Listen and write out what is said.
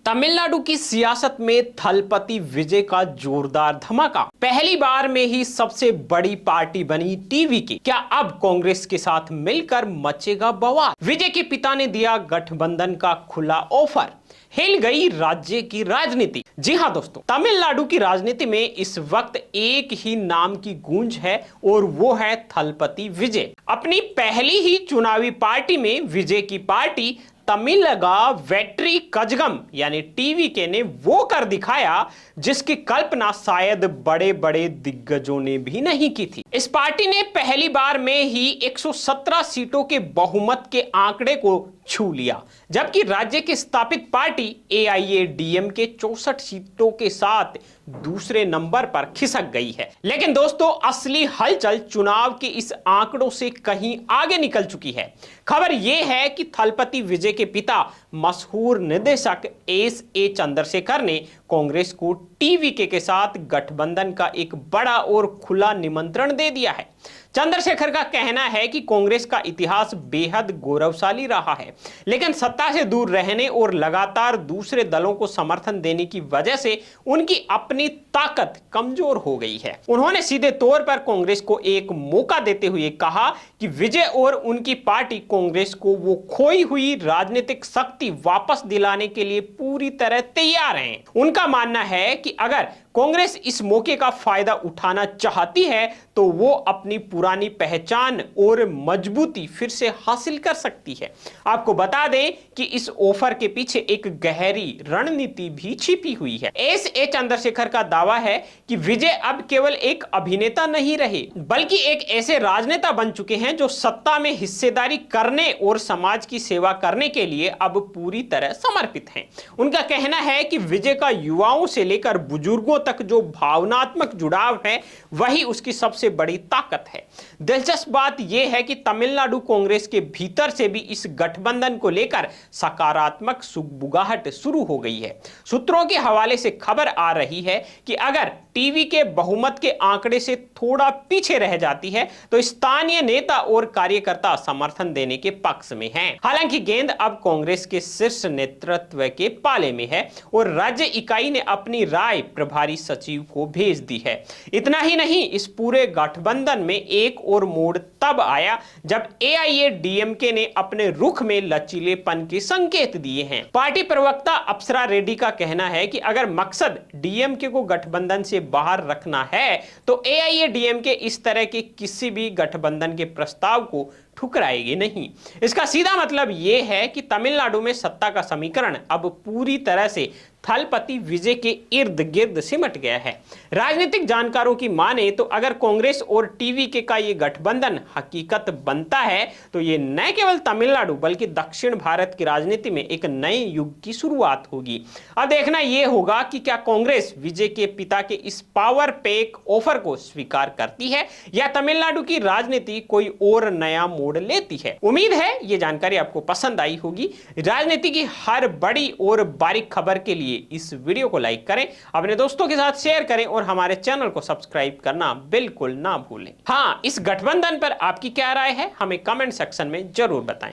तमिलनाडु की सियासत में थलपति विजय का जोरदार धमाका। पहली बार में ही सबसे बड़ी पार्टी बनी टीवीके। क्या अब कांग्रेस के साथ मिलकर मचेगा बवाल? विजय के पिता ने दिया गठबंधन का खुला ऑफर। हिल गई राज्य की राजनीति। जी हां दोस्तों, तमिलनाडु की राजनीति में इस वक्त एक ही नाम की गूंज है और वो है थलपति विजय। अपनी पहली ही चुनावी पार्टी में विजय की पार्टी तमिलगा वेट्री कजगम यानी टीवीके ने वो कर दिखाया जिसकी कल्पना शायद बड़े बड़े दिग्गजों ने भी नहीं की थी। इस पार्टी ने पहली बार में ही 117 सीटों के बहुमत के आंकड़े को छू लिया, जबकि राज्य की स्थापित पार्टी एआईएडीएम के 64 सीटों के साथ दूसरे नंबर पर खिसक गई है। लेकिन दोस्तों, असली हलचल चुनाव के इस आंकड़ों से कहीं आगे निकल चुकी है। खबर यह है कि थलपति विजय के पिता मशहूर निदेशक एस.ए. चंद्रशेखर ने कांग्रेस को टीवीके के साथ गठबंधन का एक बड़ा और खुला निमंत्रण दे दिया है। चंद्रशेखर का कहना है कि कांग्रेस का इतिहास बेहद गौरवशाली रहा है, लेकिन सत्ता से दूर रहने और लगातार दूसरे दलों को समर्थन देने की वजह से उनकी अपनी ताकत कमजोर हो गई है। उन्होंने सीधे तौर पर कांग्रेस को एक मौका देते हुए कहा कि विजय और उनकी पार्टी कांग्रेस को वो खोई हुई राजनीतिक शक्ति वापस दिलाने के लिए पूरी तरह तैयार हैं। उनका मानना है कि अगर कांग्रेस इस मौके का फायदा उठाना चाहती है तो वो अपनी पुरानी पहचान और मजबूती फिर से हासिल कर सकती है। आपको बता दें कि इस ऑफर के पीछे एक गहरी रणनीति भी छिपी हुई है। एस.ए. चंद्रशेखर का दावा है कि विजय अब केवल एक अभिनेता नहीं रहे, बल्कि एक ऐसे राजनेता बन चुके हैं जो सत्ता में हिस्सेदारी करने और समाज की सेवा करने के लिए अब पूरी तरह समर्पित हैं। उनका कहना है कि विजय का युवाओं से लेकर बुजुर्गों तक जो भावनात्मक जुड़ाव है वही उसकी सबसे बड़ी ताकत है। दिलचस्प बात यह है कि तमिलनाडु कांग्रेस के भीतर से भी इस गठबंधन को लेकर सकारात्मक सुगबुगाहट शुरू हो गई है। सूत्रों के हवाले से खबर आ रही है कि अगर टीवीके बहुमत के आंकड़े से थोड़ा पीछे रह जाती है तो स्थानीय नेता और कार्यकर्ता समर्थन देने के पक्ष में हैं। हालांकि गेंद अब कांग्रेस के शीर्ष नेतृत्व के पाले में है और राज्य इकाई ने अपनी राय प्रभारी सचिव को भेज दी है। इतना ही नहीं, इस पूरे गठबंधन में एक और मोड़ तब आया जब एआईएडीएमके ने अपने रुख में लचीलेपन के संकेत दिए हैं। पार्टी प्रवक्ता अप्सरा रेड्डी का कहना है कि अगर मकसद डीएमके को गठबंधन से बाहर रखना है तो एआईएडीएमके इस तरह के किसी भी गठबंधन के प्रस्ताव को ठुकराएगी नहीं। इसका सीधा मतलब यह है कि तमिलनाडु में सत्ता का समीकरण अब पूरी तरह से थलपति विजय के इर्द गिर्द सिमट गया है। राजनीतिक जानकारों की माने तो अगर कांग्रेस और टीवीके का ये गठबंधन हकीकत बनता है तो ये न केवल तमिलनाडु बल्कि दक्षिण भारत की राजनीति में एक नए युग की शुरुआत होगी। अब देखना यह होगा कि क्या कांग्रेस विजय के पिता के इस पावर पैक ऑफर को स्वीकार करती है या तमिलनाडु की राजनीति कोई और नया मोड़ लेती है। उम्मीद है ये जानकारी आपको पसंद आई होगी। राजनीति की हर बड़ी और बारीक खबर के लिए इस वीडियो को लाइक करें, अपने दोस्तों के साथ शेयर करें और हमारे चैनल को सब्सक्राइब करना बिल्कुल ना भूलें। हाँ, इस गठबंधन पर आपकी क्या राय है हमें कमेंट सेक्शन में जरूर बताएं।